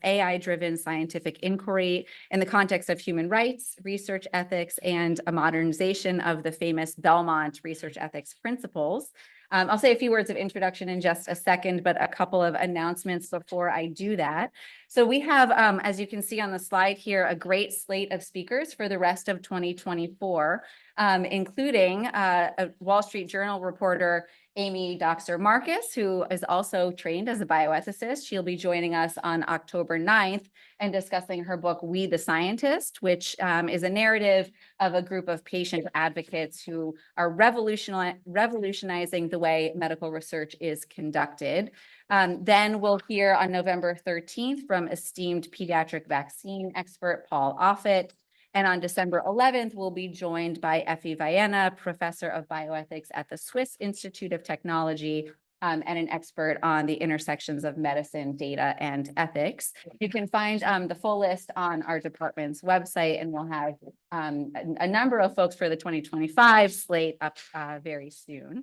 AI-driven scientific inquiry in the context of human rights, research ethics, and a modernization of the famous Belmont research ethics principles. I'll say a few words of introduction in just a second, but a couple of announcements before I do that. So we have, as you can see on the slide here, a great slate of speakers for the rest of 2024, including a Wall Street Journal reporter, Amy Doxer Marcus, who is also trained as a bioethicist. She'll be joining us on October 9th and discussing her book, We the Scientist, which is a narrative of a group of patient advocates who are revolutionizing the way medical research is conducted. Then we'll hear on November 13th from esteemed pediatric vaccine expert Paul Offit. And on December 11th, we'll be joined by Effie Viena, professor of bioethics at the Swiss Institute of Technology, and an expert on the intersections of medicine, data, and ethics. You can find the full list on our department's website, and we'll have a number of folks for the 2025 slate up very soon.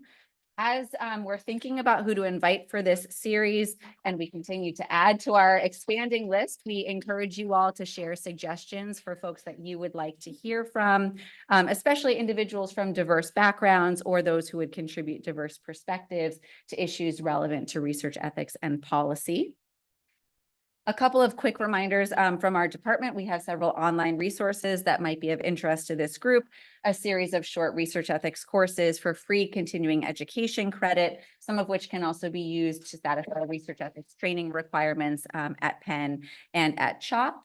As we're thinking about who to invite for this series, and we continue to add to our expanding list, we encourage you all to share suggestions for folks that you would like to hear from, especially individuals from diverse backgrounds or those who would contribute diverse perspectives to issues relevant to research ethics and policy. A couple of quick reminders from our department. We have several online resources that might be of interest to this group, a series of short research ethics courses for free continuing education credit, some of which can also be used to satisfy research ethics training requirements at Penn and at CHOP.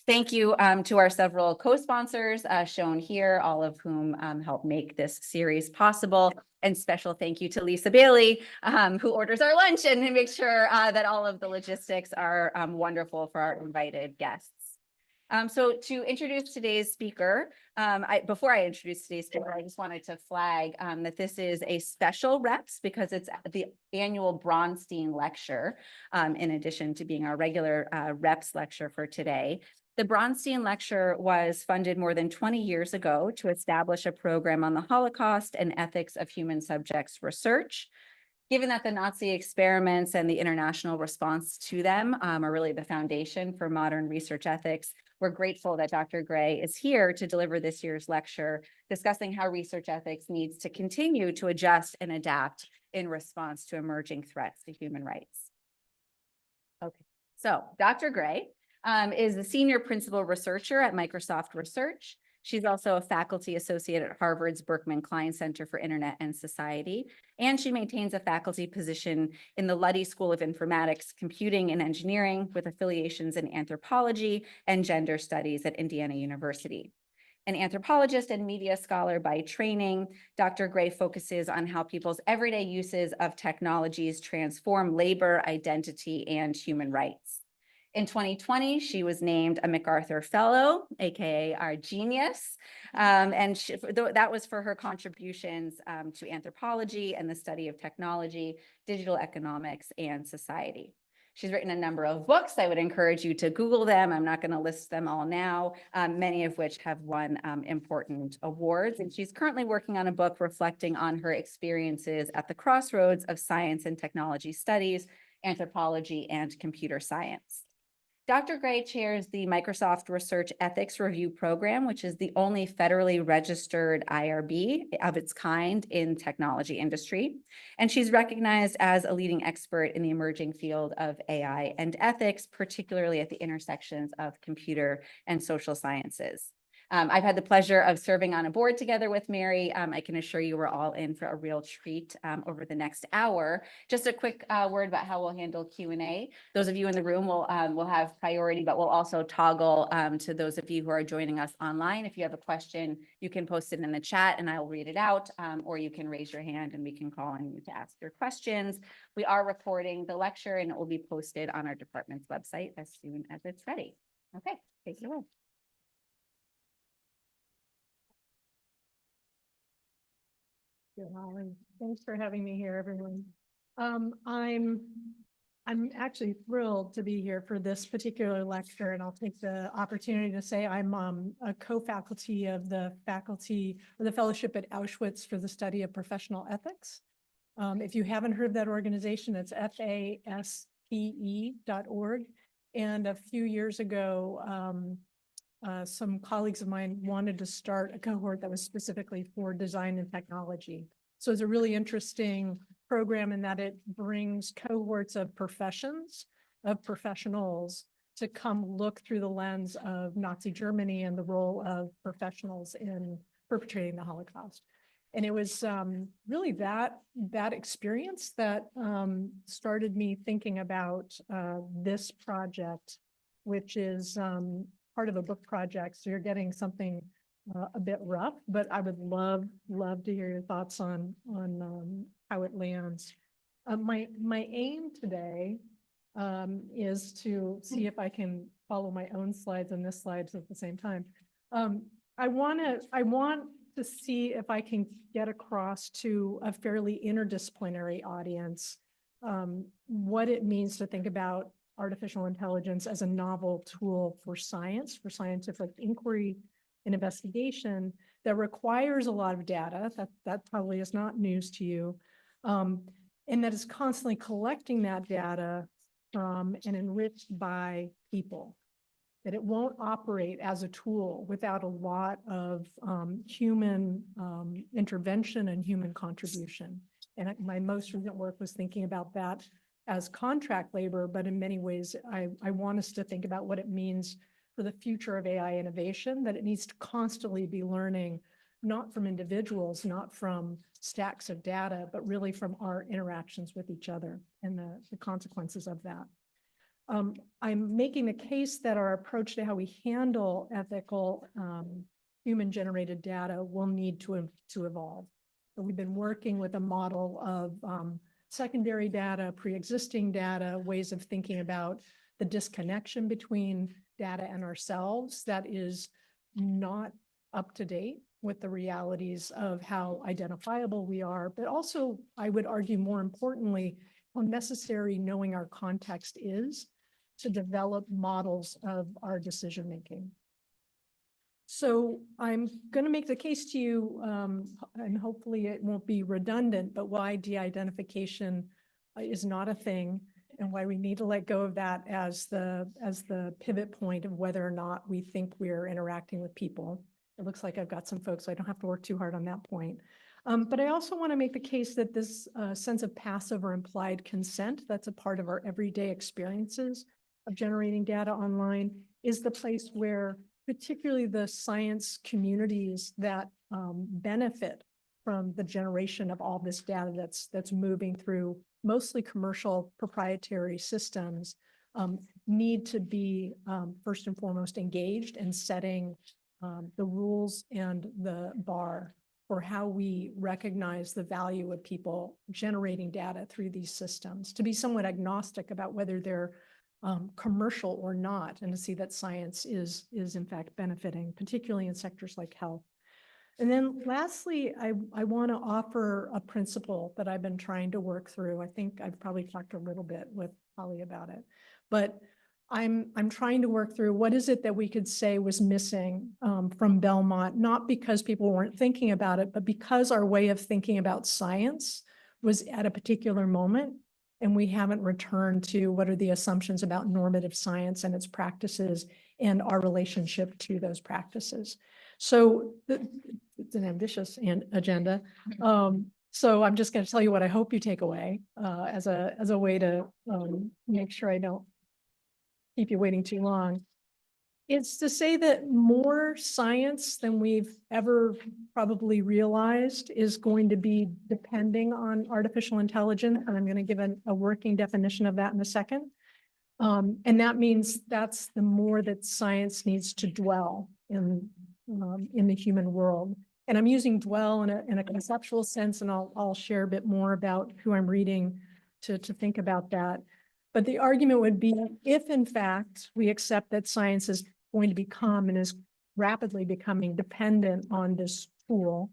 Thank you to our several co-sponsors shown here, all of whom help make this series possible. And special thank you to Lisa Bailey, who orders our lunch and makes sure that all of the logistics are wonderful for our invited guests. So to introduce today's speaker, before I introduce today's speaker, I just wanted to flag that this is a special reps because it's the annual Bronstein Lecture, in addition to being our regular reps lecture for today. The Bronstein Lecture was funded more than 20 years ago to establish a program on the Holocaust and ethics of human subjects research. Given that the Nazi experiments and the international response to them are really the foundation for modern research ethics, we're grateful that Dr. Gray is here to deliver this year's lecture, discussing how research ethics needs to continue to adjust and adapt in response to emerging threats to human rights. Okay, so Dr. Gray is the senior principal researcher at Microsoft Research. She's also a faculty associate at Harvard's Berkman Klein Center for Internet and Society, and she maintains a faculty position in the Luddy School of Informatics, Computing, and Engineering with affiliations in anthropology and gender studies at Indiana University. An anthropologist and media scholar by training, Dr. Gray focuses on how people's everyday uses of technologies transform labor, identity, and human rights. In 2020, she was named a MacArthur Fellow, aka our genius, and that was for her contributions to anthropology and the study of technology, digital economics, and society. She's written a number of books. I would encourage you to Google them. I'm not going to list them all now, many of which have won important awards. And she's currently working on a book reflecting on her experiences at the crossroads of science and technology studies, anthropology, and computer science. Dr. Gray chairs the Microsoft Research Ethics Review Program, which is the only federally registered IRB of its kind in technology industry. And she's recognized as a leading expert in the emerging field of AI and ethics, particularly at the intersections of computer and social sciences. I've had the pleasure of serving on a board together with Mary. I can assure you we're all in for a real treat over the next hour. Just a quick word about how we'll handle Q&A. Those of you in the room will have priority, but we'll also toggle to those of you who are joining us online. If you have a question, you can post it in the chat and I'll read it out, or you can raise your hand and we can call on you to ask your questions. We are recording the lecture and it will be posted on our department's website as soon as it's ready. Okay, take it away. Holly. Thanks for having me here, everyone. I'm actually thrilled to be here for this particular lecture, and I'll take the opportunity to say I'm a co-faculty of the fellowship at Auschwitz for the study of professional ethics. If you haven't heard of that organization, it's FAST And a few years ago, some colleagues of mine wanted to start a cohort that was specifically for design and technology. So it's a really interesting program in that it brings cohorts of professionals to come look through the lens of Nazi Germany and the role of professionals in perpetrating the Holocaust. And it was really that experience that started me thinking about this project, which is part of a book project. So you're getting something a bit rough, but I would love to hear your thoughts on how it lands. My aim today is to see if I can follow my own slides and this slides at the same time. I want to see if I can get across to a fairly interdisciplinary audience what it means to think about artificial intelligence as a novel tool for science, for scientific inquiry and investigation that requires a lot of data. That probably is not news to you. And that is constantly collecting that data from and enriched by people. That it won't operate as a tool without a lot of human intervention and human contribution. And my most recent work was thinking about that as contract labor, but in many ways, I want us to think about what it means for the future of AI innovation, that it needs to constantly be learning, not from individuals, not from stacks of data, but really from our interactions with each other and the consequences of that. I'm making the case that our approach to how we handle ethical human-generated data will need to evolve. So we've been working with a model of secondary data, pre-existing data, ways of thinking about the disconnection between data and ourselves that is not up to date with the realities of how identifiable we are, but also, I would argue more importantly, how necessary knowing our context is to develop models of our decision-making. So I'm going to make the case to you, and hopefully it won't be redundant, but why de-identification is not a thing and why we need to let go of that as the pivot point of whether or not we think we're interacting with people. It looks like I've got some folks, so I don't have to work too hard on that point. But I also want to make the case that this sense of passive or implied consent that's a part of our everyday experiences of generating data online is the place where particularly the science communities that benefit from the generation of all this data that's moving through mostly commercial proprietary systems need to be first and foremost engaged in setting the rules and the bar for how we recognize the value of people generating data through these systems, to be somewhat agnostic about whether they're commercial or not, and to see that science is in fact benefiting, particularly in sectors like health. And then lastly, I want to offer a principle that I've been trying to work through. I think I've probably talked a little bit with Holly about it, but I'm trying to work through what is it that we could say was missing from Belmont, not because people weren't thinking about it, but because our way of thinking about science was at a particular moment, and we haven't returned to what are the assumptions about normative science and its practices and our relationship to those practices. So it's an ambitious agenda. So I'm just going to tell you what I hope you take away as a way to make sure I don't keep you waiting too long. It's to say that more science than we've ever probably realized is going to be depending on artificial intelligence. And I'm going to give a working definition of that in a second. And that means that's the more that science needs to dwell in the human world. And I'm using dwell in a conceptual sense, and I'll share a bit more about who I'm reading to think about that. But the argument would be, if in fact we accept that science is going to become and is rapidly becoming dependent on this tool,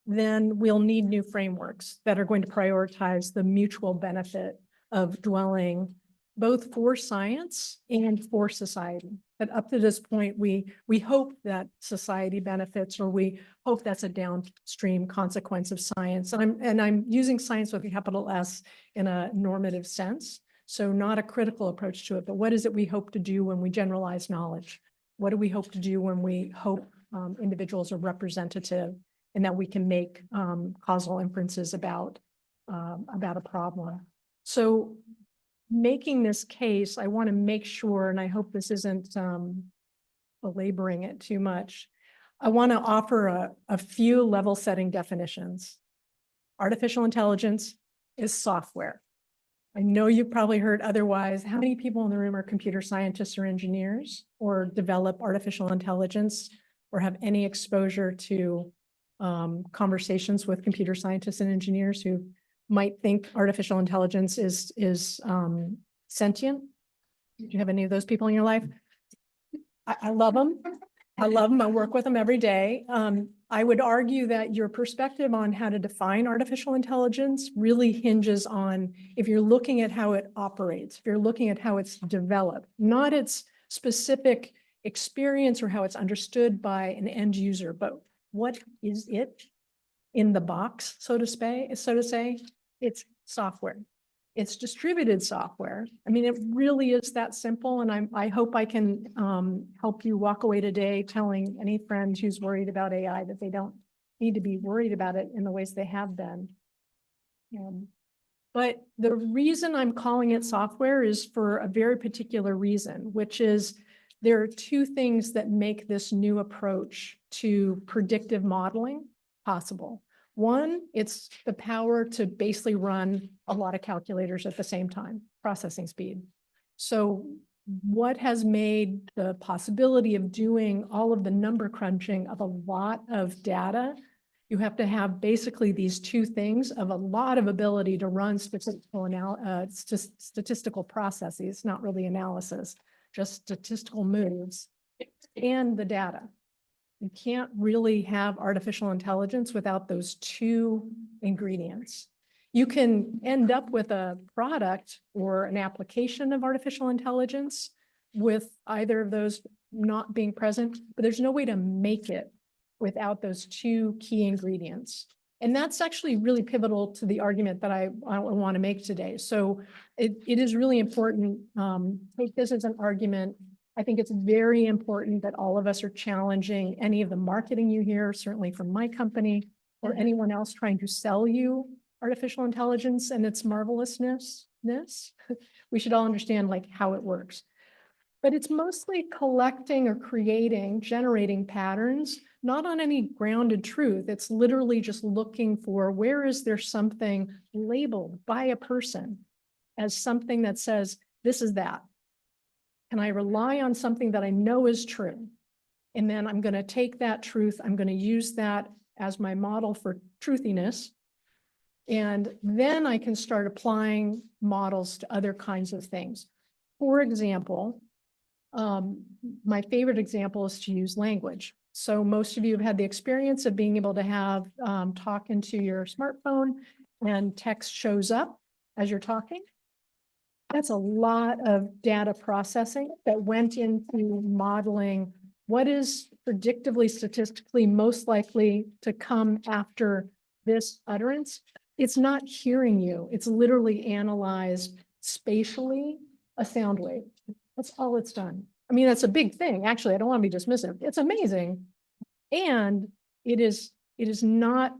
then we'll need new frameworks that are going to prioritize the mutual benefit of dwelling both for science and for society. But up to this point, we hope that society benefits, or we hope that's a downstream consequence of science. And I'm using science with a capital S in a normative sense, So not a critical approach to it, but what is it we hope to do when we generalize knowledge? What do we hope to do when we hope individuals are representative and that we can make causal inferences about a problem? So making this case, I want to make sure, and I hope this isn't belaboring it too much. I want to offer a few level setting definitions. Artificial intelligence is software. I know you've probably heard otherwise. How many people in the room are computer scientists or engineers or develop artificial intelligence or have any exposure to conversations with computer scientists and engineers who might think artificial intelligence is sentient? Do you have any of those people in your life? I love them. I love them. I work with them every day. I would argue that your perspective on how to define artificial intelligence really hinges on if you're looking at how it operates, if you're looking at how it's developed, not its specific experience or how it's understood by an end user, but what is it in the box, so to say, it's software. It's distributed software. I mean, it really is that simple. And I hope I can help you walk away today telling any friend who's worried about AI that they don't need to be worried about it in the ways they have been. But the reason I'm calling it software is for a very particular reason, which is there are two things that make this new approach to predictive modeling possible. One, it's the power to basically run a lot of calculators at the same time, processing speed. So what has made the possibility of doing all of the number crunching of a lot of data? You have to have basically these two things of a lot of ability to run statistical processes, not really analysis, just statistical moves, and the data. You can't really have artificial intelligence without those two ingredients. You can end up with a product or an application of artificial intelligence with either of those not being present, but there's no way to make it without those two key ingredients. And that's actually really pivotal to the argument that I want to make today. So it is really important. Take this as an argument. I think it's very important that all of us are challenging any of the marketing you hear, certainly from my company or anyone else trying to sell you artificial intelligence and its marvelousness. We should all understand like how it works. But it's mostly collecting or creating, generating patterns, not on any grounded truth. It's literally just looking for where is there something labeled by a person as something that says, this is that. Can I rely on something that I know is true? And then I'm going to take that truth, I'm going to use that as my model for truthiness. And then I can start applying models to other kinds of things. For example, my favorite example is to use language. So most of you have had the experience of being able to have talk into your smartphone and text shows up as you're talking. That's a lot of data processing that went into modeling what is predictably statistically most likely to come after this utterance. It's not hearing you. It's literally analyzed spatially a sound wave. That's all it's done. I mean, that's a big thing. Actually, I don't want to be dismissive. It's amazing. And it is not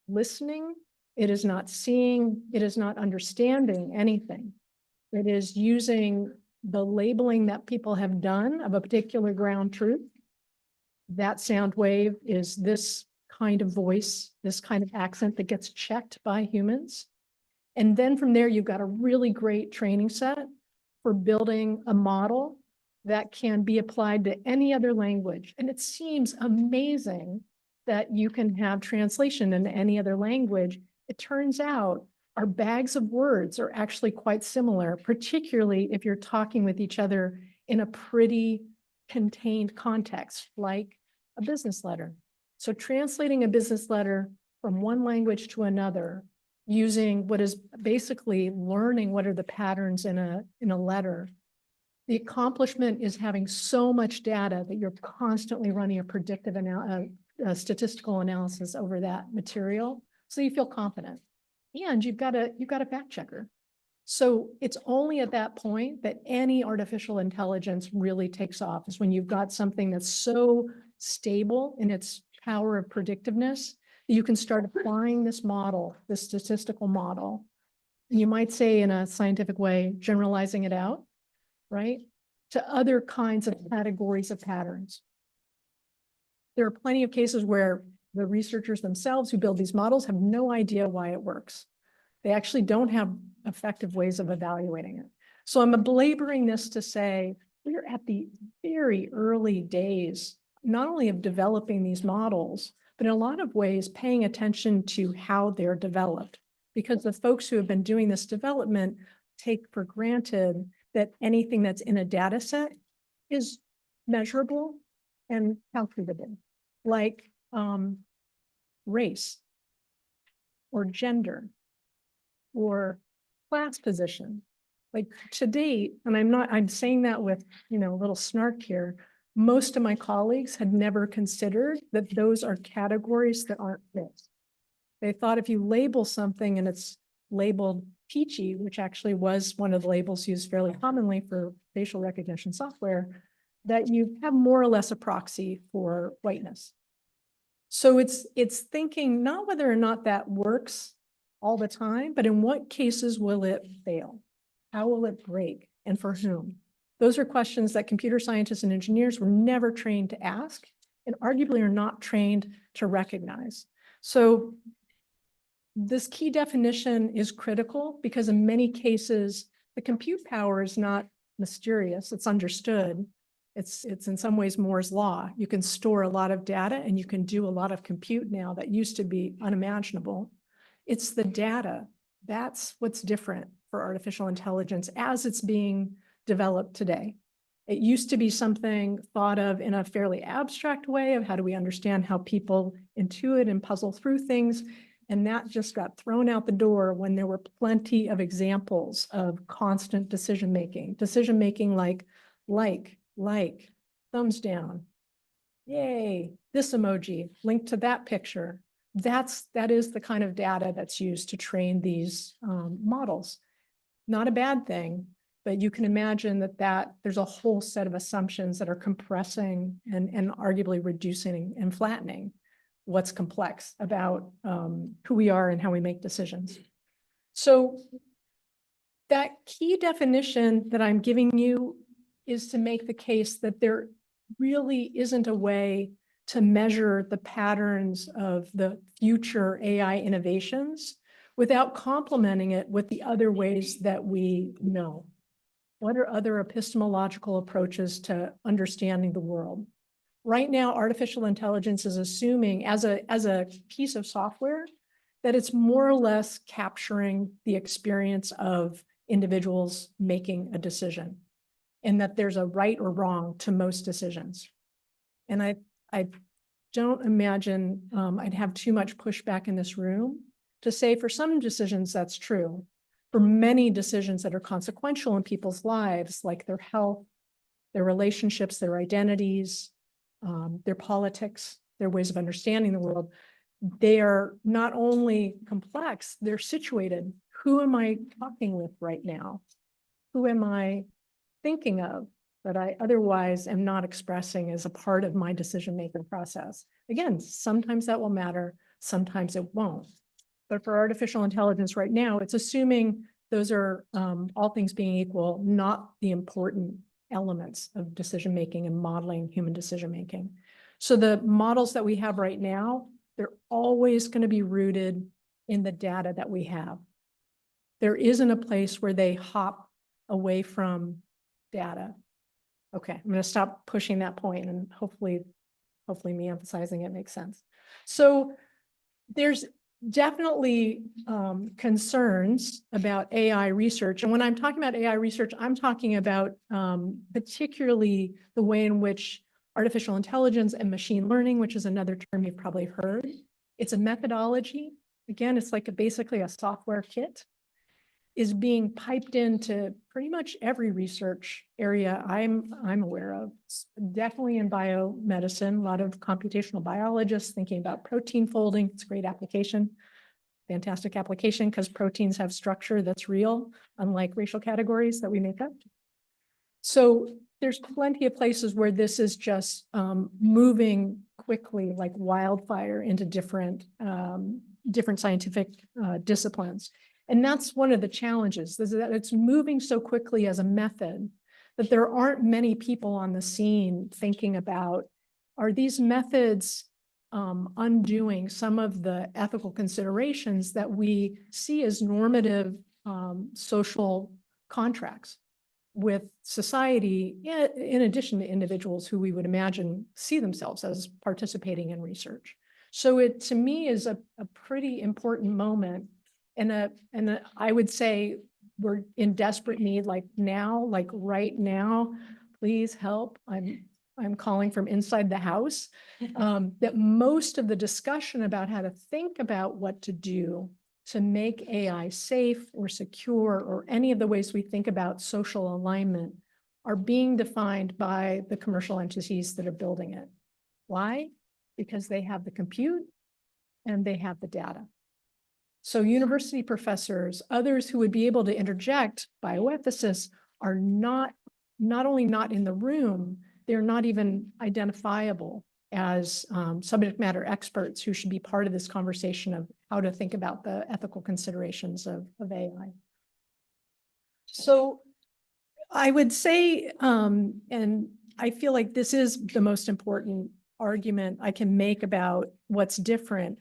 listening. It is not seeing. It is not understanding anything. It is using the labeling that people have done of a particular ground truth. That sound wave is this kind of voice, this kind of accent that gets checked by humans. And then from there, you've got a really great training set for building a model that can be applied to any other language. And it seems amazing that you can have translation in any other language. It turns out our bags of words are actually quite similar, particularly if you're talking with each other in a pretty contained context, like a business letter. So translating a business letter from one language to another, using what is basically learning what are the patterns in a letter. The accomplishment is having so much data that you're constantly running a predictive statistical analysis over that material, so you feel confident. And you've got a fact checker. So it's only at that point that any artificial intelligence really takes off, is when you've got something that's so stable in its power of predictiveness that you can start applying this model, this statistical model. You might say in a scientific way, generalizing it out, right, to other kinds of categories of patterns. There are plenty of cases where the researchers themselves who build these models have no idea why it works. They actually don't have effective ways of evaluating it. So I'm belaboring this to say we're at the very early days, not only of developing these models, but in a lot of ways paying attention to how they're developed. Because the folks who have been doing this development take for granted that anything that's in a data set is measurable and calculable, like race or gender or class position. Like to date, and I'm saying that with, a little snark here, most of my colleagues had never considered that those are categories that aren't fixed. They thought if you label something and it's labeled peachy, which actually was one of the labels used fairly commonly for facial recognition software, that you have more or less a proxy for whiteness. So it's thinking not whether or not that works all the time, but in what cases will it fail? How will it break and for whom? Those are questions that computer scientists and engineers were never trained to ask and arguably are not trained to recognize. So this key definition is critical because in many cases, the compute power is not mysterious, it's understood. It's in some ways Moore's law. You can store a lot of data and you can do a lot of compute now that used to be unimaginable. It's the data. That's what's different for artificial intelligence as it's being developed today. It used to be something thought of in a fairly abstract way of how do we understand how people intuit and puzzle through things. And that just got thrown out the door when there were plenty of examples of constant decision-making like, thumbs down, yay, this emoji, linked to that picture. That is the kind of data that's used to train these models. Not a bad thing, but you can imagine that there's a whole set of assumptions that are compressing and arguably reducing and flattening what's complex about who we are and how we make decisions. So that key definition that I'm giving you is to make the case that there really isn't a way to measure the patterns of the future AI innovations without complementing it with the other ways that we know. What are other epistemological approaches to understanding the world? Right now, artificial intelligence is assuming as a piece of software that it's more or less capturing the experience of individuals making a decision and that there's a right or wrong to most decisions. And I don't imagine I'd have too much pushback in this room to say for some decisions that's true. For many decisions that are consequential in people's lives, like their health, their relationships, their identities, their politics, their ways of understanding the world, they are not only complex, they're situated. Who am I talking with right now? Who am I thinking of that I otherwise am not expressing as a part of my decision-making process? Again, sometimes that will matter, sometimes it won't. But for artificial intelligence right now, it's assuming those are, all things being equal, not the important elements of decision-making and modeling human decision-making. So the models that we have right now, they're always going to be rooted in the data that we have. There isn't a place where they hop away from data. Okay, I'm going to stop pushing that point and hopefully me emphasizing it makes sense. So there's definitely concerns about AI research. And when I'm talking about AI research, I'm talking about particularly the way in which artificial intelligence and machine learning, which is another term you've probably heard. It's a methodology. Again, it's like basically a software kit, is being piped into pretty much every research area I'm aware of. Definitely in biomedicine, a lot of computational biologists thinking about protein folding. It's a great application. fantastic application because proteins have structure that's real, unlike racial categories that we make up. So there's plenty of places where this is just moving quickly like wildfire into different scientific disciplines. And that's one of the challenges, is that it's moving so quickly as a method that there aren't many people on the scene thinking about, are these methods undoing some of the ethical considerations that we see as normative social contracts with society, in addition to individuals who we would imagine see themselves as participating in research. So it, to me, is a pretty important moment. And I would say we're in desperate need, like now, like right now, please help. I'm calling from inside the house, that most of the discussion about how to think about what to do to make AI safe or secure, or any of the ways we think about social alignment, are being defined by the commercial entities that are building it. Why? Because they have the compute and they have the data. So university professors, others who would be able to interject bioethicists, are not only not in the room, they're not even identifiable as subject matter experts who should be part of this conversation of how to think about the ethical considerations of AI. So I would say, and I feel like this is the most important argument I can make about what's different.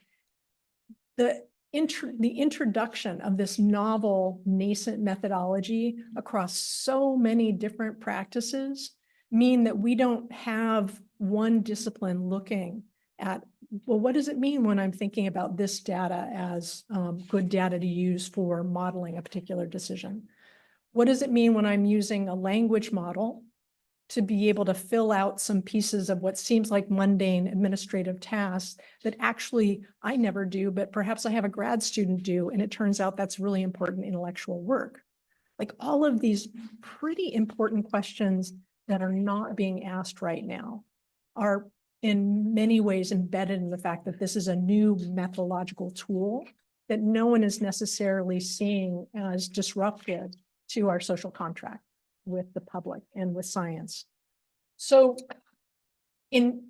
The introduction of this novel nascent methodology across so many different practices mean that we don't have one discipline looking at, well, what does it mean when I'm thinking about this data as good data to use for modeling a particular decision? What does it mean when I'm using a language model to be able to fill out some pieces of what seems like mundane administrative tasks that actually I never do, but perhaps I have a grad student do, and it turns out that's really important intellectual work. Like all of these pretty important questions that are not being asked right now are in many ways embedded in the fact that this is a new methodological tool that no one is necessarily seeing as disruptive to our social contract with the public and with science. So in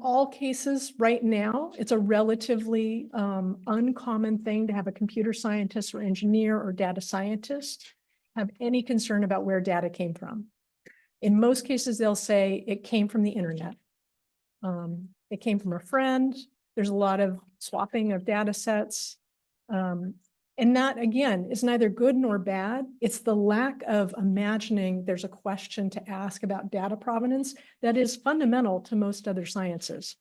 all cases right now, it's a relatively uncommon thing to have a computer scientist or engineer or data scientist have any concern about where data came from. In most cases, they'll say it came from the internet. It came from a friend. There's a lot of swapping of data sets. And that, again, is neither good nor bad. It's the lack of imagining there's a question to ask about data provenance that is fundamental to most other sciences,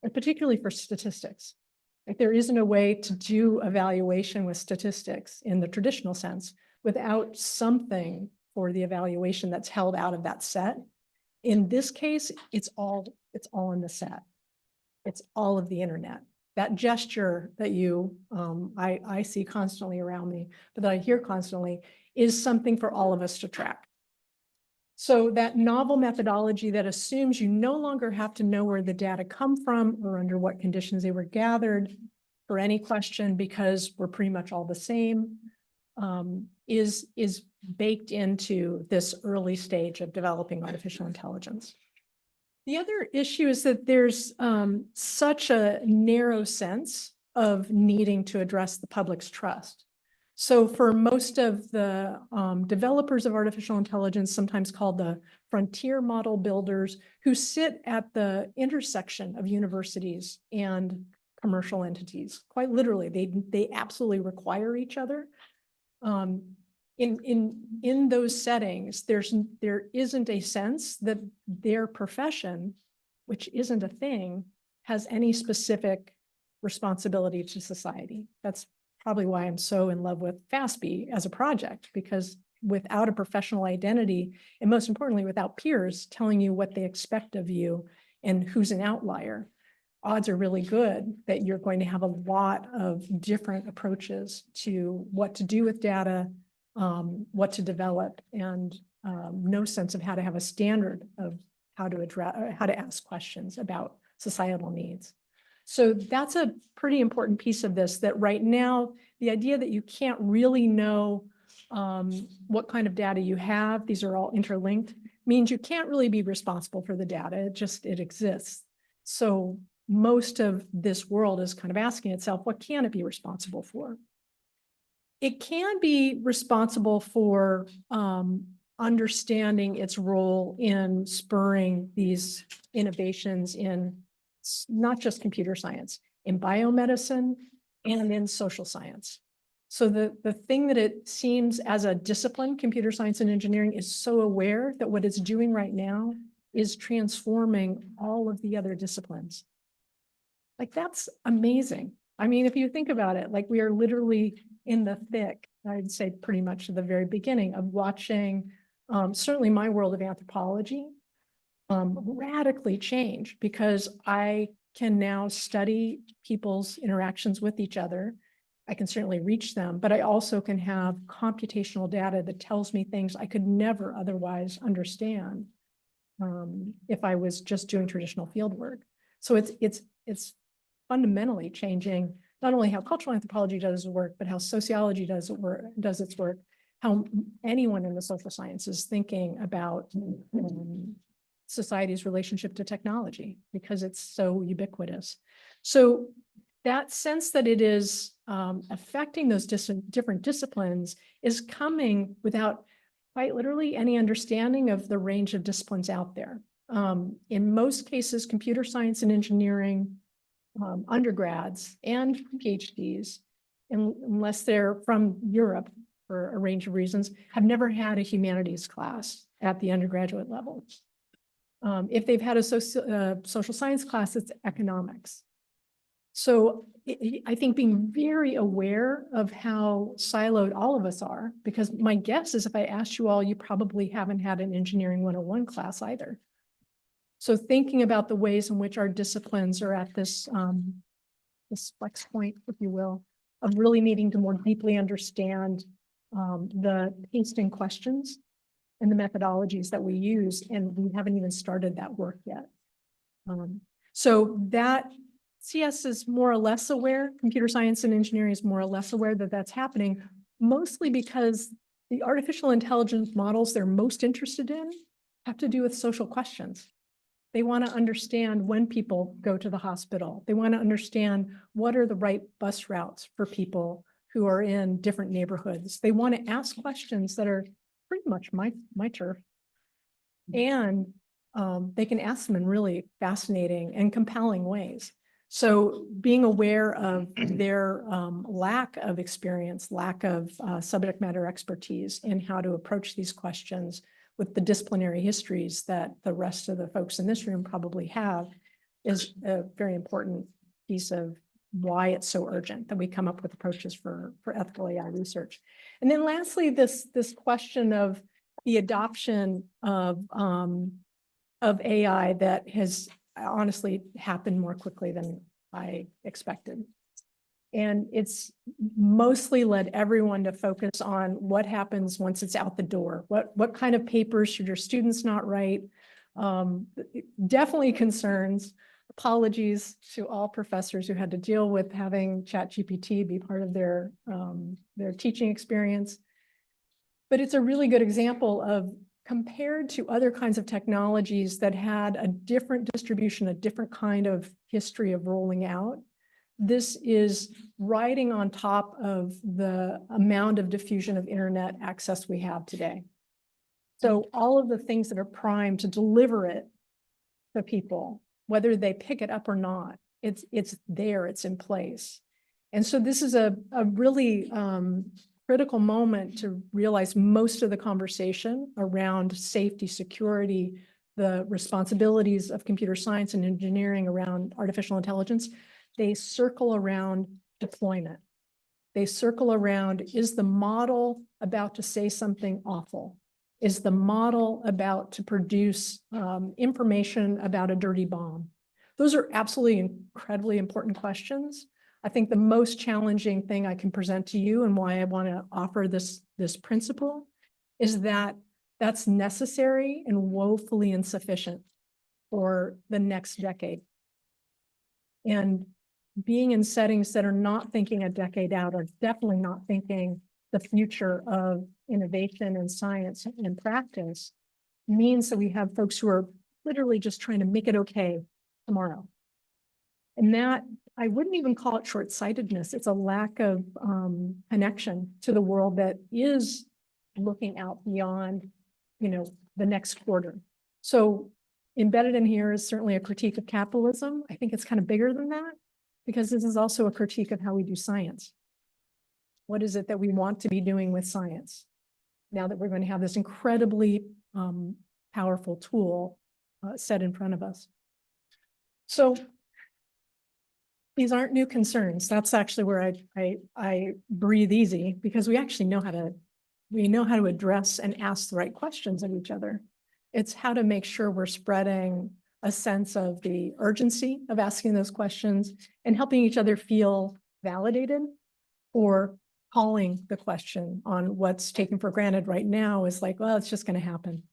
and particularly for statistics. Like there isn't a way to do evaluation with statistics in the traditional sense without something for the evaluation that's held out of that set. In this case, it's all in the set. It's all of the internet. That gesture that I see constantly around me, but that I hear constantly, is something for all of us to track. So that novel methodology that assumes you no longer have to know where the data come from or under what conditions they were gathered for any question, because we're pretty much all the same, is baked into this early stage of developing artificial intelligence. The other issue is that there's such a narrow sense of needing to address the public's trust. So for most of the developers of artificial intelligence, sometimes called the frontier model builders, who sit at the intersection of universities and commercial entities, quite literally, they absolutely require each other. In those settings, there isn't a sense that their profession, which isn't a thing, has any specific responsibility to society. That's probably why I'm so in love with FASB as a project, because without a professional identity, and most importantly, without peers telling you what they expect of you and who's an outlier, odds are really good that you're going to have a lot of different approaches to what to do with data, what to develop, and no sense of how to have a standard of how to address, how to ask questions about societal needs. So that's a pretty important piece of this, that right now, the idea that you can't really know what kind of data you have, these are all interlinked, means you can't really be responsible for the data. It exists. So most of this world is kind of asking itself, what can it be responsible for? It can be responsible for understanding its role in spurring these innovations in not just computer science, in biomedicine and in social science. So the thing that it seems as a discipline, computer science and engineering, is so aware that what it's doing right now is transforming all of the other disciplines. Like, that's amazing. I mean, if you think about it, like, we are literally in the thick, I'd say pretty much at the very beginning of watching certainly my world of anthropology radically change, because I can now study people's interactions with each other. I can certainly reach them, but I also can have computational data that tells me things I could never otherwise understand if I was just doing traditional field work. So it's fundamentally changing not only how cultural anthropology does work, but how sociology does its work, how anyone in the social sciences is thinking about society's relationship to technology, because it's so ubiquitous. So that sense that it is affecting those different disciplines is coming without quite literally any understanding of the range of disciplines out there. In most cases, computer science and engineering undergrads and PhDs, unless they're from Europe for a range of reasons, have never had a humanities class at the undergraduate level. If they've had a social science class, it's economics. So I think being very aware of how siloed all of us are, because my guess is if I asked you all, you probably haven't had an engineering 101 class either. So thinking about the ways in which our disciplines are at this flex point, if you will, of really needing to more deeply understand the tasting questions and the methodologies that we use, and we haven't even started that work yet. So that CS is more or less aware, computer science and engineering is more or less aware that that's happening, mostly because the artificial intelligence models they're most interested in have to do with social questions. They want to understand when people go to the hospital. They want to understand what are the right bus routes for people who are in different neighborhoods. They want to ask questions that are pretty much my turf. And they can ask them in really fascinating and compelling ways. So being aware of their lack of experience, lack of subject matter expertise in how to approach these questions with the disciplinary histories that the rest of the folks in this room probably have is a very important piece of why it's so urgent that we come up with approaches for ethical AI research. And then lastly, this question of the adoption of AI that has honestly happened more quickly than I expected. And it's mostly led everyone to focus on what happens once it's out the door. What kind of papers should your students not write? Definitely concerns. Apologies to all professors who had to deal with having ChatGPT be part of their teaching experience. But it's a really good example of, compared to other kinds of technologies that had a different distribution, a different kind of history of rolling out, this is riding on top of the amount of diffusion of internet access we have today. So all of the things that are primed to deliver it to people, whether they pick it up or not, it's there, it's in place. And so this is a really critical moment to realize most of the conversation around safety, security, the responsibilities of computer science and engineering around artificial intelligence, they circle around deployment. They circle around, is the model about to say something awful? Is the model about to produce information about a dirty bomb? Those are absolutely incredibly important questions. I think the most challenging thing I can present to you, and why I want to offer this principle, is that that's necessary and woefully insufficient for the next decade. And being in settings that are not thinking a decade out, are definitely not thinking the future of innovation and science and practice, means that we have folks who are literally just trying to make it okay tomorrow. And that, I wouldn't even call it short-sightedness. It's a lack of connection to the world that is looking out beyond, the next quarter. So embedded in here is certainly a critique of capitalism. I think it's kind of bigger than that, because this is also a critique of how we do science. What is it that we want to be doing with science? Now that we're going to have this incredibly powerful tool set in front of us. So these aren't new concerns. That's actually where I breathe easy, because we actually know how to address and ask the right questions of each other. It's how to make sure we're spreading a sense of the urgency of asking those questions and helping each other feel validated, or calling the question on what's taken for granted right now is like, well, it's just going to happen.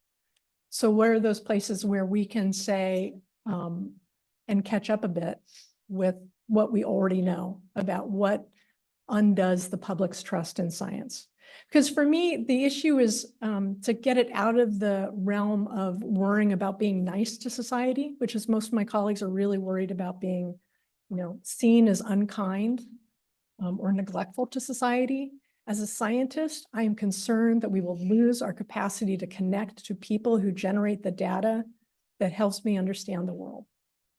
So where are those places where we can say and catch up a bit with what we already know about what undoes the public's trust in science? Because for me, the issue is to get it out of the realm of worrying about being nice to society, which is most of my colleagues are really worried about being, seen as unkind or neglectful to society. As a scientist, I am concerned that we will lose our capacity to connect to people who generate the data that helps me understand the world.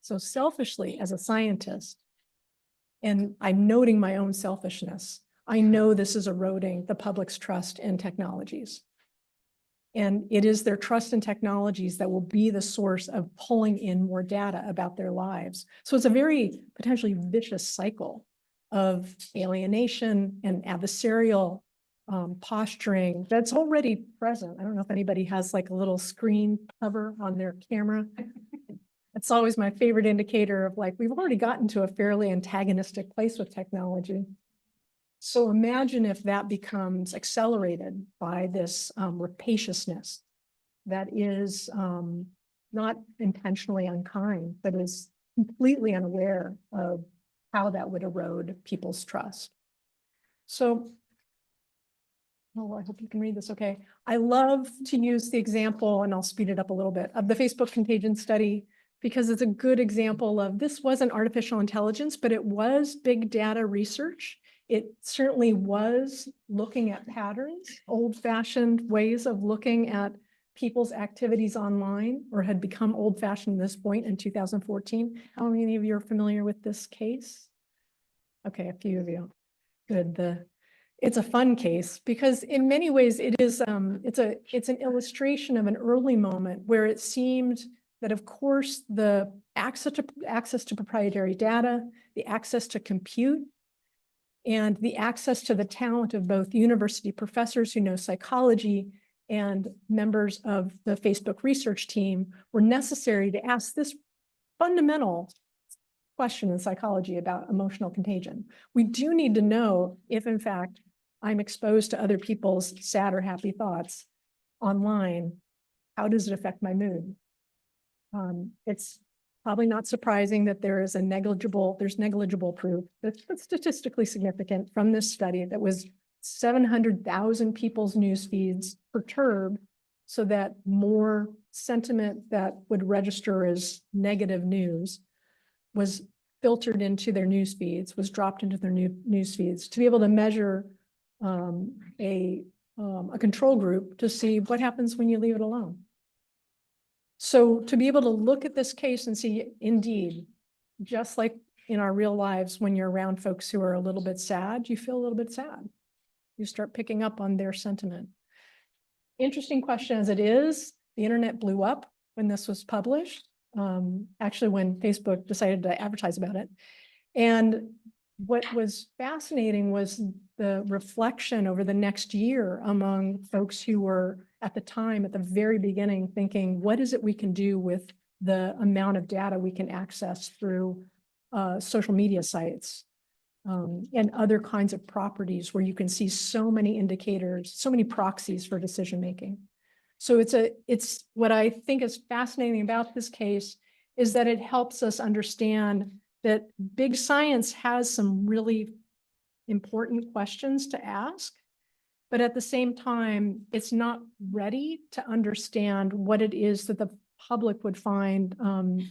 So selfishly, as a scientist, and I'm noting my own selfishness, I know this is eroding the public's trust in technologies. And it is their trust in technologies that will be the source of pulling in more data about their lives. So it's a very potentially vicious cycle of alienation and adversarial posturing that's already present. I don't know if anybody has like a little screen cover on their camera. It's always my favorite indicator of like, we've already gotten to a fairly antagonistic place with technology. So imagine if that becomes accelerated by this rapaciousness that is not intentionally unkind, but is completely unaware of how that would erode people's trust. So, oh, I hope you can read this okay. I love to use the example, and I'll speed it up a little bit, of the Facebook contagion study, because it's a good example of this wasn't artificial intelligence, but it was big data research. It certainly was looking at patterns, old-fashioned ways of looking at people's activities online, or had become old-fashioned at this point in 2014. How many of you are familiar with this case? Okay, a few of you. Good. It's a fun case because in many ways it is it's an illustration of an early moment where it seemed that, of course, the access to proprietary data, the access to compute, and the access to the talent of both university professors who know psychology and members of the Facebook research team were necessary to ask this fundamental question in psychology about emotional contagion. We do need to know if, in fact, I'm exposed to other people's sad or happy thoughts online. How does it affect my mood? It's probably not surprising that there's negligible proof that's statistically significant from this study that was 700,000 people's news feeds perturbed so that more sentiment that would register as negative news was filtered into their news feeds, was dropped into their news feeds to be able to measure a control group to see what happens when you leave it alone. So to be able to look at this case and see, indeed, just like in our real lives, when you're around folks who are a little bit sad, you feel a little bit sad. You start picking up on their sentiment. Interesting question as it is, the internet blew up when this was published. Actually, when Facebook decided to advertise about it. And what was fascinating was the reflection over the next year among folks who were at the time, at the very beginning, thinking, what is it we can do with the amount of data we can access through social media sites and other kinds of properties where you can see so many indicators, so many proxies for decision-making. So it's what I think is fascinating about this case is that it helps us understand that big science has some really important questions to ask, but at the same time, it's not ready to understand what it is that the public would find,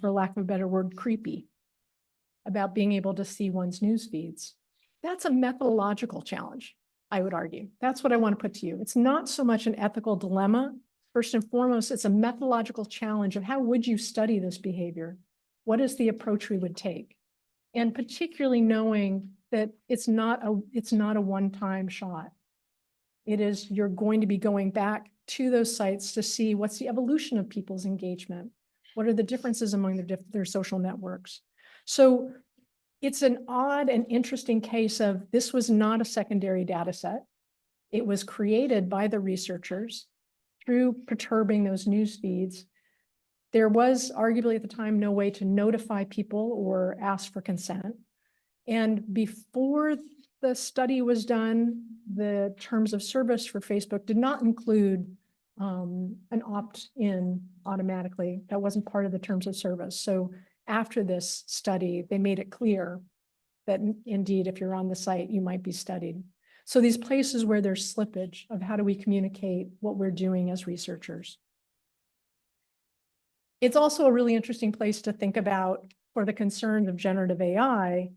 for lack of a better word, creepy about being able to see one's news feeds. That's a methodological challenge, I would argue. That's what I want to put to you. It's not so much an ethical dilemma. First and foremost, it's a methodological challenge of how would you study this behavior? What is the approach we would take? And particularly knowing that it's not a one-time shot. It is, you're going to be going back to those sites to see what's the evolution of people's engagement. What are the differences among their social networks? So it's an odd and interesting case of this was not a secondary data set. It was created by the researchers through perturbing those news feeds. There was arguably at the time no way to notify people or ask for consent. And before the study was done, the terms of service for Facebook did not include an opt-in automatically. That wasn't part of the terms of service. So after this study, they made it clear that indeed, if you're on the site, you might be studied. So these places where there's slippage of how do we communicate what we're doing as researchers. It's also a really interesting place to think about, for the concerns of generative AI,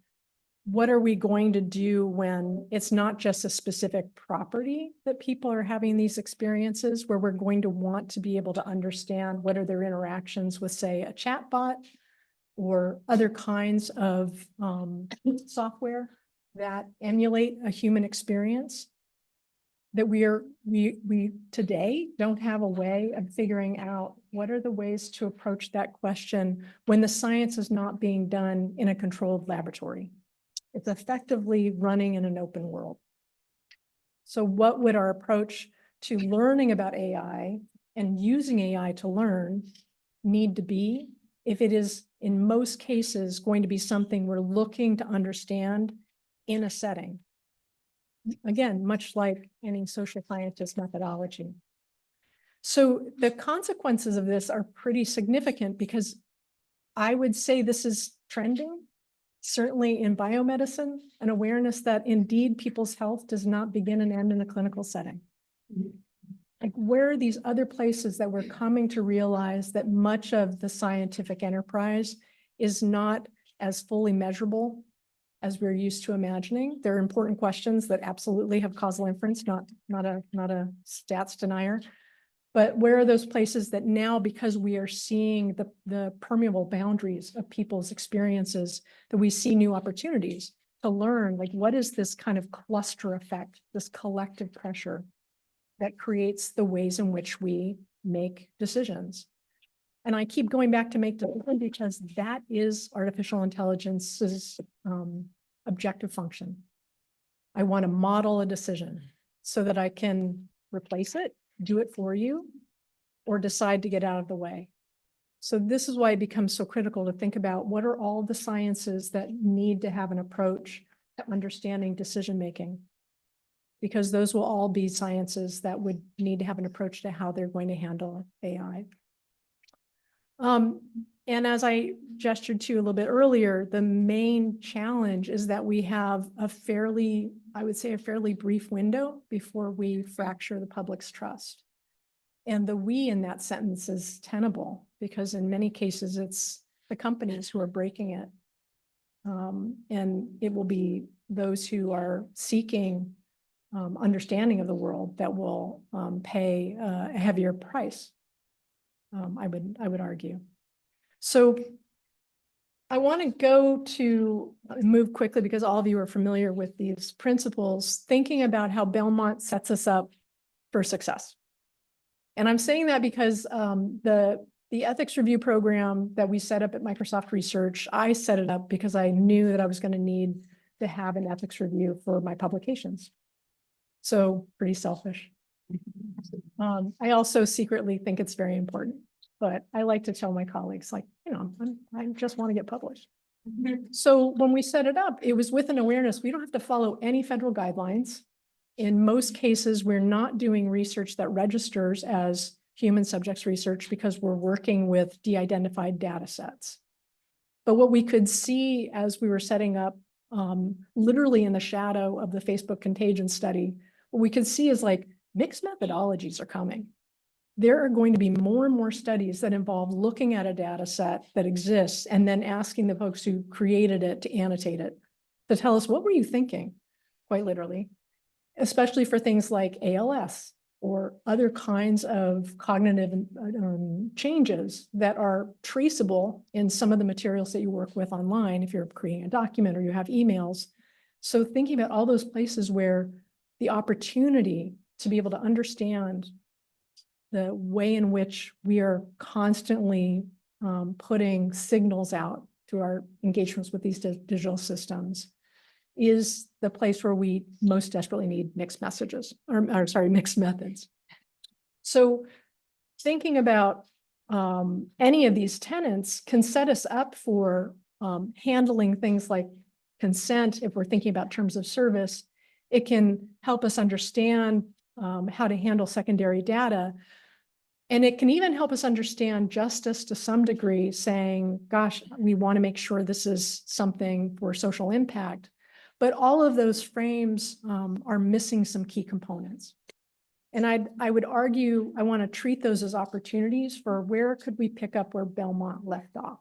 what are we going to do when it's not just a specific property that people are having these experiences, where we're going to want to be able to understand what are their interactions with, say, a chatbot or other kinds of software that emulate a human experience, that we today don't have a way of figuring out what are the ways to approach that question when the science is not being done in a controlled laboratory. It's effectively running in an open world. So what would our approach to learning about AI and using AI to learn need to be, if it is in most cases going to be something we're looking to understand in a setting? Again, much like any social scientist methodology. So the consequences of this are pretty significant, because I would say this is trending, certainly in biomedicine, an awareness that indeed people's health does not begin and end in a clinical setting. Like, where are these other places that we're coming to realize that much of the scientific enterprise is not as fully measurable as we're used to imagining? There are important questions that absolutely have causal inference, not a stats denier. But where are those places that now, because we are seeing the permeable boundaries of people's experiences, that we see new opportunities to learn, like, what is this kind of cluster effect, this collective pressure that creates the ways in which we make decisions? And I keep going back to make decisions because that is artificial intelligence's objective function. I want to model a decision so that I can replace it, do it for you, or decide to get out of the way. So this is why it becomes so critical to think about what are all the sciences that need to have an approach to understanding decision-making, because those will all be sciences that would need to have an approach to how they're going to handle AI. And as I gestured to a little bit earlier, the main challenge is that we have a fairly, I would say, a fairly brief window before we fracture the public's trust. And the we in that sentence is tenable, because in many cases, it's the companies who are breaking it. And it will be those who are seeking understanding of the world that will pay a heavier price, I would argue. So I want to go to move quickly, because all of you are familiar with these principles, thinking about how Belmont sets us up for success. And I'm saying that because the ethics review program that we set up at Microsoft Research, I set it up because I knew that I was going to need to have an ethics review for my publications. So pretty selfish. I also secretly think it's very important, but I like to tell my colleagues, like, you know, I just want to get published. So when we set it up, it was with an awareness, we don't have to follow any federal guidelines. In most cases, we're not doing research that registers as human subjects research because we're working with de-identified data sets. But what we could see as we were setting up, literally in the shadow of the Facebook contagion study, what we could see is like mixed methodologies are coming. There are going to be more and more studies that involve looking at a data set that exists and then asking the folks who created it to annotate it, to tell us, what were you thinking? Quite literally, especially for things like ALS or other kinds of cognitive changes that are traceable in some of the materials that you work with online, if you're creating a document or you have emails. So thinking about all those places where the opportunity to be able to understand the way in which we are constantly putting signals out through our engagements with these digital systems is the place where we most desperately need mixed messages, or sorry, mixed methods. So thinking about any of these tenets can set us up for handling things like consent. If we're thinking about terms of service, it can help us understand how to handle secondary data. And it can even help us understand justice to some degree, saying, gosh, we want to make sure this is something for social impact. But all of those frames are missing some key components. And I would argue, I want to treat those as opportunities for where could we pick up where Belmont left off.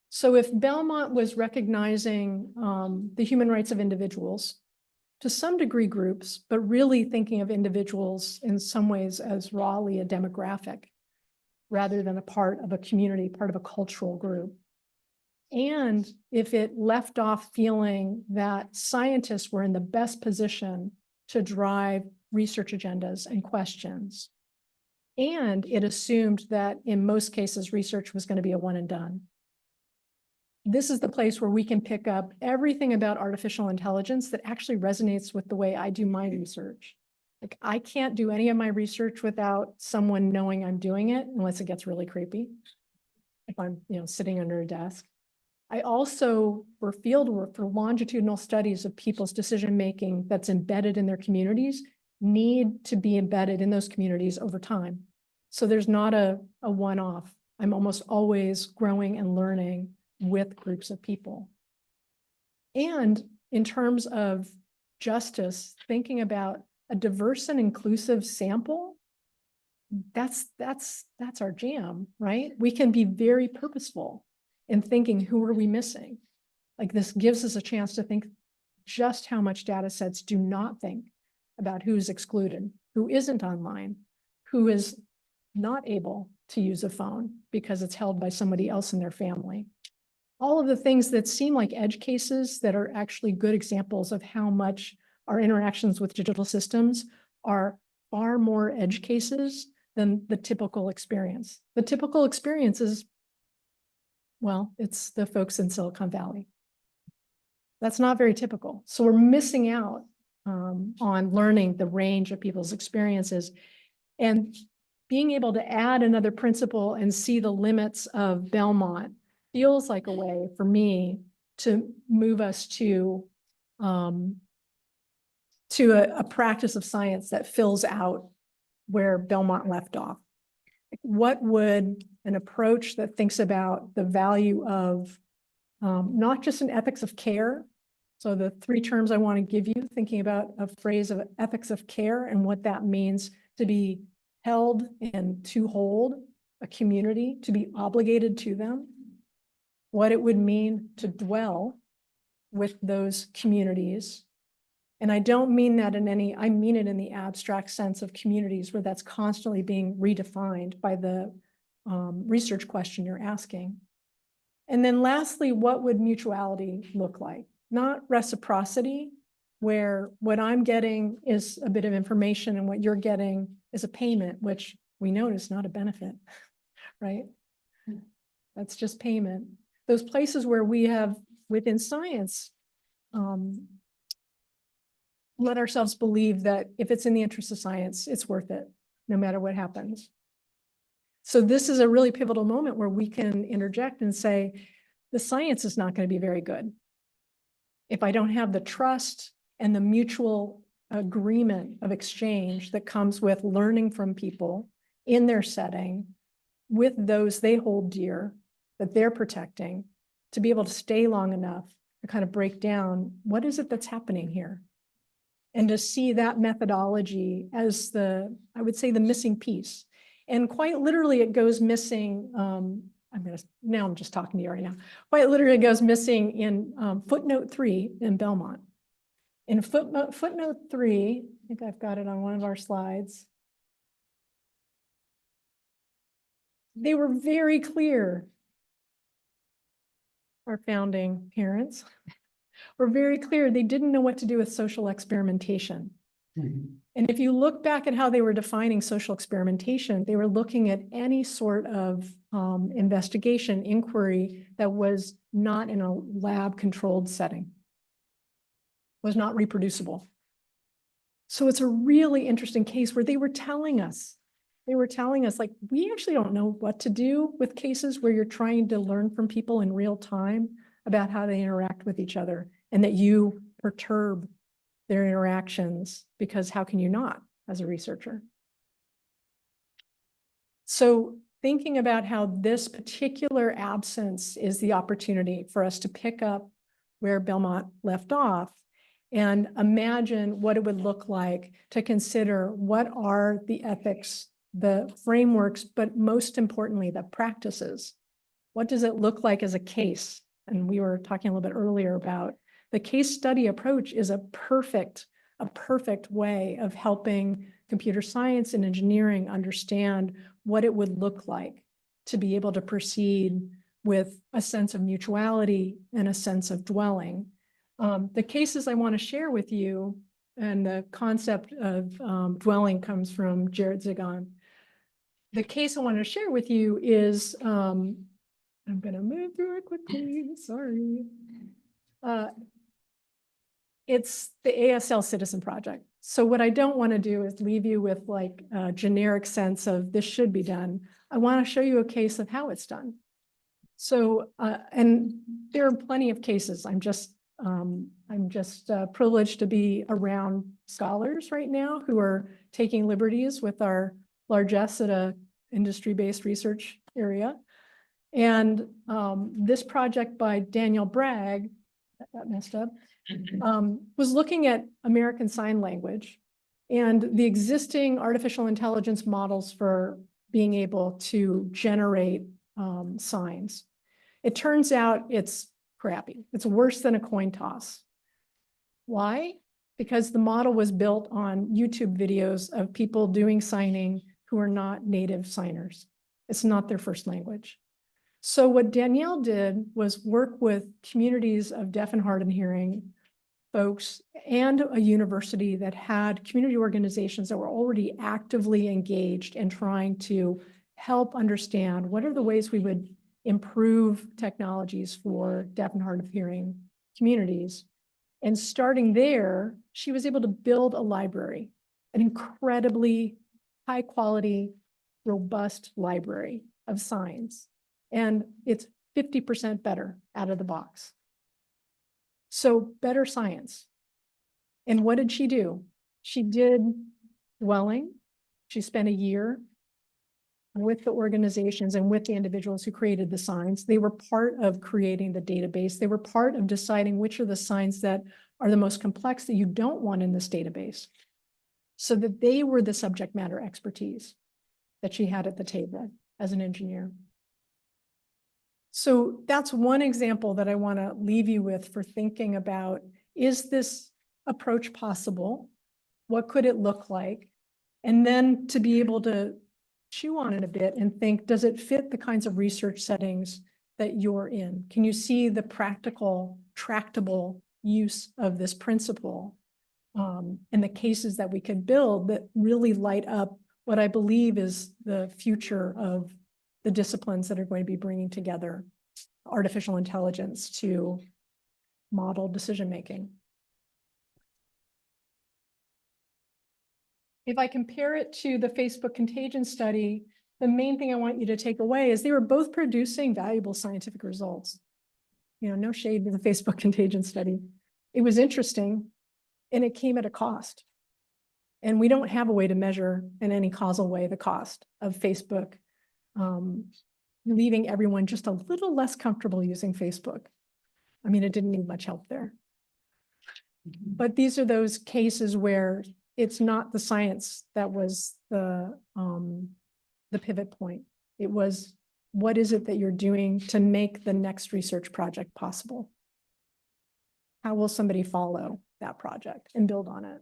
So if Belmont was recognizing the human rights of individuals, to some degree groups, but really thinking of individuals in some ways as rawly a demographic, rather than a part of a community, part of a cultural group. And if it left off feeling that scientists were in the best position to drive research agendas and questions, and it assumed that in most cases, research was going to be a one and done. This is the place where we can pick up everything about artificial intelligence that actually resonates with the way I do my research. Like, I can't do any of my research without someone knowing I'm doing it, unless it gets really creepy. If I'm, sitting under a desk. I also, for field work, for longitudinal studies of people's decision-making that's embedded in their communities, need to be embedded in those communities over time. So there's not a one-off. I'm almost always growing and learning with groups of people. And in terms of justice, thinking about a diverse and inclusive sample, that's our jam, right? We can be very purposeful in thinking, who are we missing? Like, this gives us a chance to think just how much data sets do not think about who's excluded, who isn't online, who is not able to use a phone because it's held by somebody else in their family. All of the things that seem like edge cases that are actually good examples of how much our interactions with digital systems are far more edge cases than the typical experience. The typical experience is, well, it's the folks in Silicon Valley. That's not very typical. So we're missing out on learning the range of people's experiences, and being able to add another principle and see the limits of Belmont feels like a way for me to move us to a practice of science that fills out where Belmont left off. What would an approach that thinks about the value of not just an ethics of care? So the three terms I want to give you, thinking about a phrase of ethics of care and what that means to be held and to hold a community, to be obligated to them, what it would mean to dwell with those communities. And I don't mean that I mean it in the abstract sense of communities where that's constantly being redefined by the research question you're asking. And then lastly, what would mutuality look like? Not reciprocity, where what I'm getting is a bit of information and what you're getting is a payment, which we know is not a benefit, right? That's just payment. Those places where we have, within science, let ourselves believe that if it's in the interest of science, it's worth it, no matter what happens. So this is a really pivotal moment where we can interject and say, the science is not going to be very good if I don't have the trust and the mutual agreement of exchange that comes with learning from people in their setting with those they hold dear, that they're protecting, to be able to stay long enough to kind of break down what is it that's happening here. And to see that methodology as I would say the missing piece. And quite literally it goes missing, now I'm just talking to you right now. Quite literally it goes missing in footnote 3 in Belmont. In footnote 3, I think I've got it on one of our slides. They were very clear. Our founding parents were very clear. They didn't know what to do with social experimentation. And if you look back at how they were defining social experimentation, they were looking at any sort of investigation, inquiry that was not in a lab-controlled setting, was not reproducible. So it's a really interesting case where they were telling us, like, we actually don't know what to do with cases where you're trying to learn from people in real time about how they interact with each other, and that you perturb their interactions, because how can you not as a researcher? So thinking about how this particular absence is the opportunity for us to pick up where Belmont left off and imagine what it would look like to consider what are the ethics, the frameworks, but most importantly, the practices. What does it look like as a case? And we were talking a little bit earlier about the case study approach is a perfect way of helping computer science and engineering understand what it would look like to be able to proceed with a sense of mutuality and a sense of dwelling. The cases I want to share with you, and the concept of dwelling comes from Jared Zigon. The case I want to share with you is, I'm going to move through it quickly, sorry. It's the ASL Citizen Project. So what I don't want to do is leave you with like a generic sense of this should be done. I want to show you a case of how it's done. So, and there are plenty of cases. I'm just privileged to be around scholars right now who are taking liberties with our largesse at a industry-based research area. And this project by Daniel Bragg, that got messed up, was looking at American Sign Language and the existing artificial intelligence models for being able to generate signs. It turns out it's crappy. It's worse than a coin toss. Why? Because the model was built on YouTube videos of people doing signing who are not native signers. It's not their first language. So what Danielle did was work with communities of deaf and hard of hearing folks and a university that had community organizations that were already actively engaged in trying to help understand what are the ways we would improve technologies for deaf and hard of hearing communities. And starting there, she was able to build a library, an incredibly high quality, robust library of signs. And it's 50% better out of the box. So better science. And what did she do? She did dwelling. She spent a year with the organizations and with the individuals who created the signs. They were part of creating the database. They were part of deciding which are the signs that are the most complex that you don't want in this database, so that they were the subject matter expertise that she had at the table as an engineer. So that's one example that I want to leave you with for thinking about, is this approach possible? What could it look like? And then to be able to chew on it a bit and think, does it fit the kinds of research settings that you're in? Can you see the practical, tractable use of this principle and the cases that we could build that really light up what I believe is the future of the disciplines that are going to be bringing together artificial intelligence to model decision-making. If I compare it to the Facebook contagion study, the main thing I want you to take away is they were both producing valuable scientific results. You know, no shade to the Facebook contagion study. It was interesting and it came at a cost. And we don't have a way to measure in any causal way the cost of Facebook leaving everyone just a little less comfortable using Facebook. I mean, it didn't need much help there. But these are those cases where it's not the science that was the pivot point. It was, what is it that you're doing to make the next research project possible? How will somebody follow that project and build on it?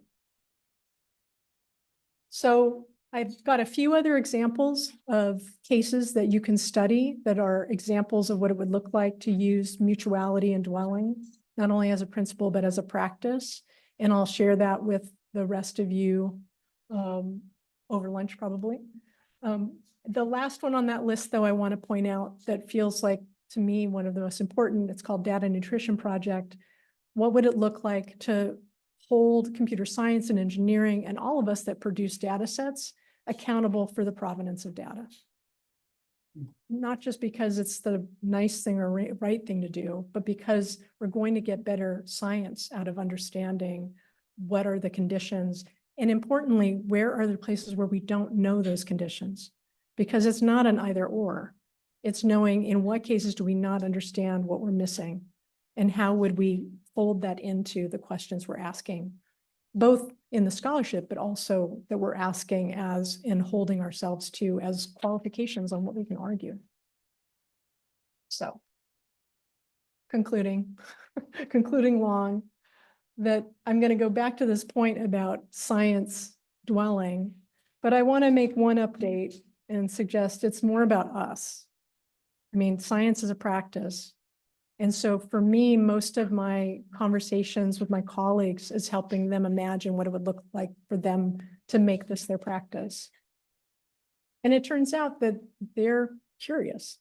So I've got a few other examples of cases that you can study that are examples of what it would look like to use mutuality and dwelling, not only as a principle, but as a practice. And I'll share that with the rest of you over lunch, probably. The last one on that list, though, I want to point out that feels like, to me, one of the most important. It's called Data Nutrition Project. What would it look like to hold computer science and engineering and all of us that produce data sets accountable for the provenance of data? Not just because it's the nice thing or right thing to do, but because we're going to get better science out of understanding what are the conditions, and importantly, where are the places where we don't know those conditions? Because it's not an either or. It's knowing in what cases do we not understand what we're missing, and how would we fold that into the questions we're asking, both in the scholarship, but also that we're asking as in holding ourselves to as qualifications on what we can argue. So concluding long, that I'm going to go back to this point about science dwelling, but I want to make one update and suggest it's more about us. I mean, science is a practice. And so for me, most of my conversations with my colleagues is helping them imagine what it would look like for them to make this their practice. And it turns out that they're curious.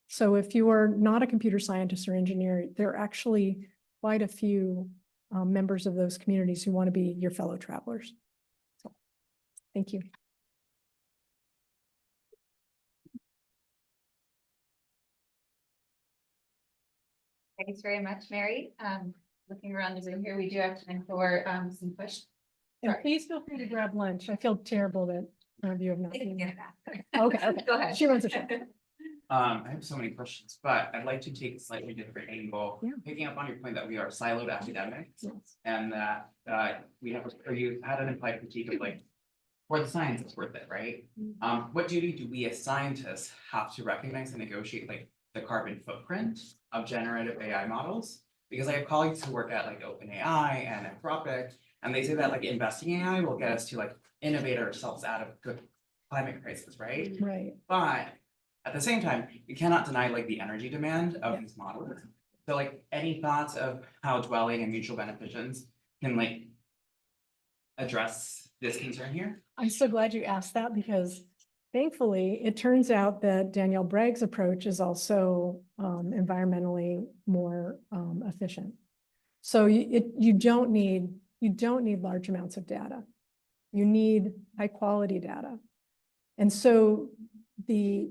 So if you are not a computer scientist or engineer, there are actually quite a few members of those communities who want to be your fellow travelers. So, thank you. Thanks very much, Mary. Looking around the room here, we do have time for some questions. And please feel free to grab lunch. I feel terrible that none of you have not. Okay. Go ahead. She runs a show. I have so many questions, but I'd like to take a slightly different angle, picking up on your point that we are siloed academics, and that we have, or you had an implied critique of like, for the science, it's worth it, right? What duty do we as scientists have to recognize and negotiate like the carbon footprint of generative AI models? Because I have colleagues who work at like OpenAI and Anthropic, and they say that like investing in AI will get us to like innovate ourselves out of the climate crisis, right? Right. But at the same time, you cannot deny like the energy demand of these models. So like any thoughts of how dwelling and mutual beneficence can like address this concern here? I'm so glad you asked that, because thankfully it turns out that Danielle Bragg's approach is also environmentally more efficient. So you don't need large amounts of data. You need high quality data. And so the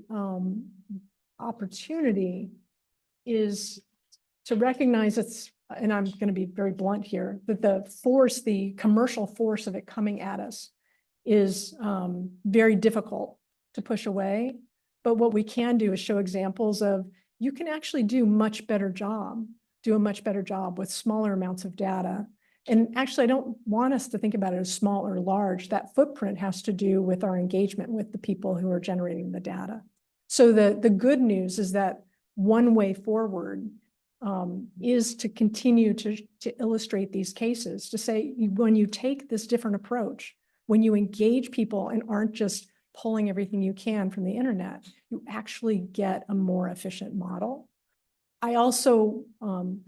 opportunity is to recognize it's, and I'm going to be very blunt here, that the commercial force of it coming at us is very difficult to push away. But what we can do is show examples of, you can actually do a much better job with smaller amounts of data. And actually, I don't want us to think about it as small or large. That footprint has to do with our engagement with the people who are generating the data. So the good news is that one way forward is to continue to illustrate these cases, to say, when you take this different approach, when you engage people and aren't just pulling everything you can from the internet, you actually get a more efficient model. I also, I'm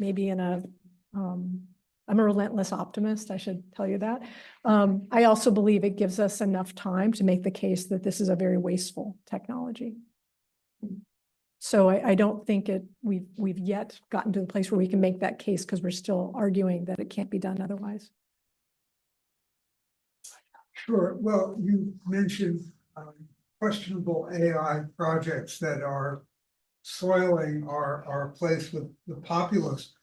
a relentless optimist, I should tell you that. I also believe it gives us enough time to make the case that this is a very wasteful technology. So I don't think we've yet gotten to the place where we can make that case, because we're still arguing that it can't be done otherwise. Sure. Well, you mentioned questionable AI projects that are soiling our place with the populace.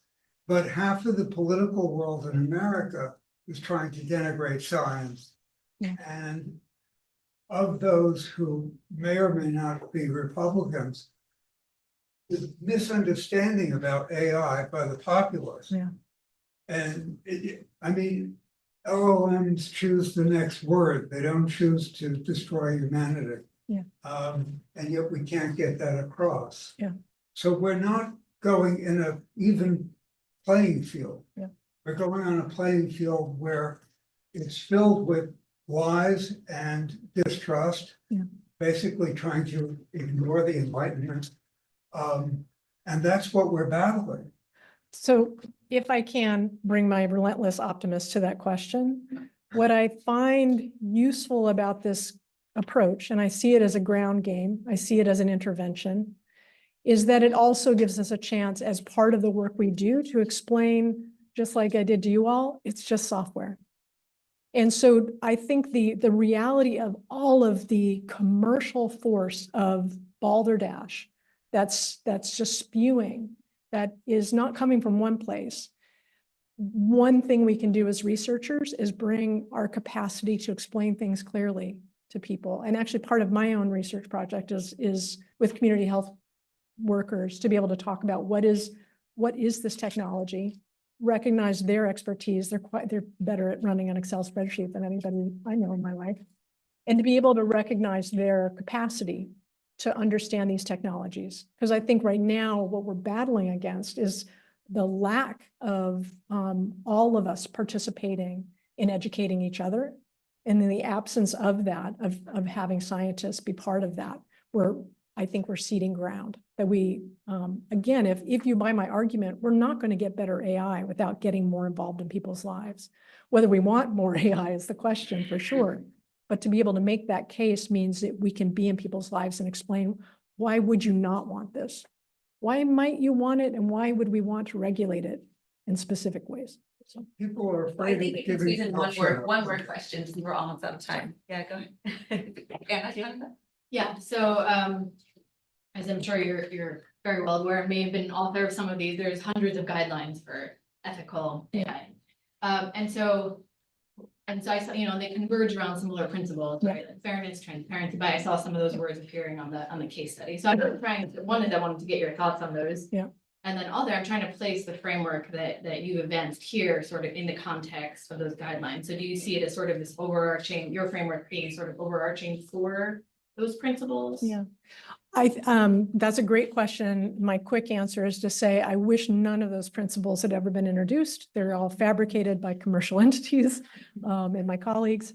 But half of the political world in America is trying to denigrate science. Yeah. And of those who may or may not be Republicans, the misunderstanding about AI by the populace. Yeah. And I mean, LLMs choose the next word. They don't choose to destroy humanity. Yeah. And yet we can't get that across. Yeah. So we're not going in a even playing field. Yeah. We're going on a playing field where it's filled with lies and distrust. Yeah. Basically trying to ignore the Enlightenment. And that's what we're battling. So if I can bring my relentless optimist to that question, what I find useful about this approach, and I see it as a ground game, I see it as an intervention, is that it also gives us a chance as part of the work we do to explain, just like I did to you all, it's just software. And so I think the reality of all of the commercial force of balderdash that's just spewing, that is not coming from one place. One thing we can do as researchers is bring our capacity to explain things clearly to people. And actually part of my own research project is with community health workers to be able to talk about what is this technology, recognize their expertise. They're better at running an Excel spreadsheet than anybody I know in my life. And to be able to recognize their capacity to understand these technologies. Because I think right now what we're battling against is the lack of all of us participating in educating each other. And in the absence of that, of having scientists be part of that, I think we're ceding ground. That we, again, if you buy my argument, we're not going to get better AI without getting more involved in people's lives. Whether we want more AI is the question for sure. But to be able to make that case means that we can be in people's lives and explain, why would you not want this? Why might you want it? And why would we want to regulate it in specific ways? So People are I afraid think of we can giving. squeeze in one word question, since we're almost out of time. Yeah, go ahead. Anna, do you want to? Yeah, so as I'm sure you're very well aware, may have been an author of some of these, there's hundreds of guidelines for ethical AI. And so I saw, they converge around similar principles, right? Like fairness, transparency, but I saw some of those words appearing on the case study. So I'm trying to, one is I wanted to get your thoughts on those. Yeah. And then other, I'm trying to place the framework that you've advanced here sort of in the context of those guidelines. So do you see it as sort of this overarching, your framework being sort of overarching for those principles? yeah. That's a great question. My quick answer is to say, I wish none of those principles had ever been introduced. They're all fabricated by commercial entities and my colleagues.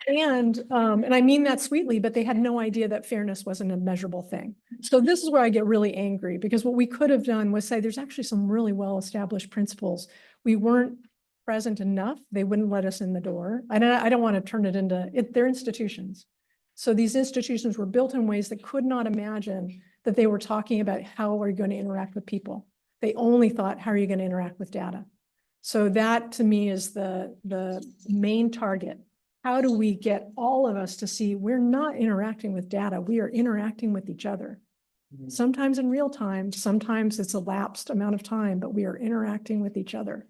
And I mean that sweetly, but they had no idea that fairness wasn't a measurable thing. So this is where I get really angry, because what we could have done was say, there's actually some really well-established principles. We weren't present enough. They wouldn't let us in the door. I don't want to turn it into, they're institutions. So these institutions were built in ways that could not imagine that they were talking about how are you going to interact with people. They only thought, how are you going to interact with data? So that to me is the main target. How do we get all of us to see we're not interacting with data, we are interacting with each other. Sometimes in real time, sometimes it's a lapsed amount of time, but we are interacting with each other.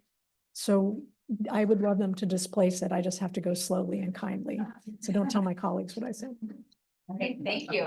So I would love them to displace it. I just have to go slowly and kindly. So don't tell my colleagues what I said. Okay, thank you.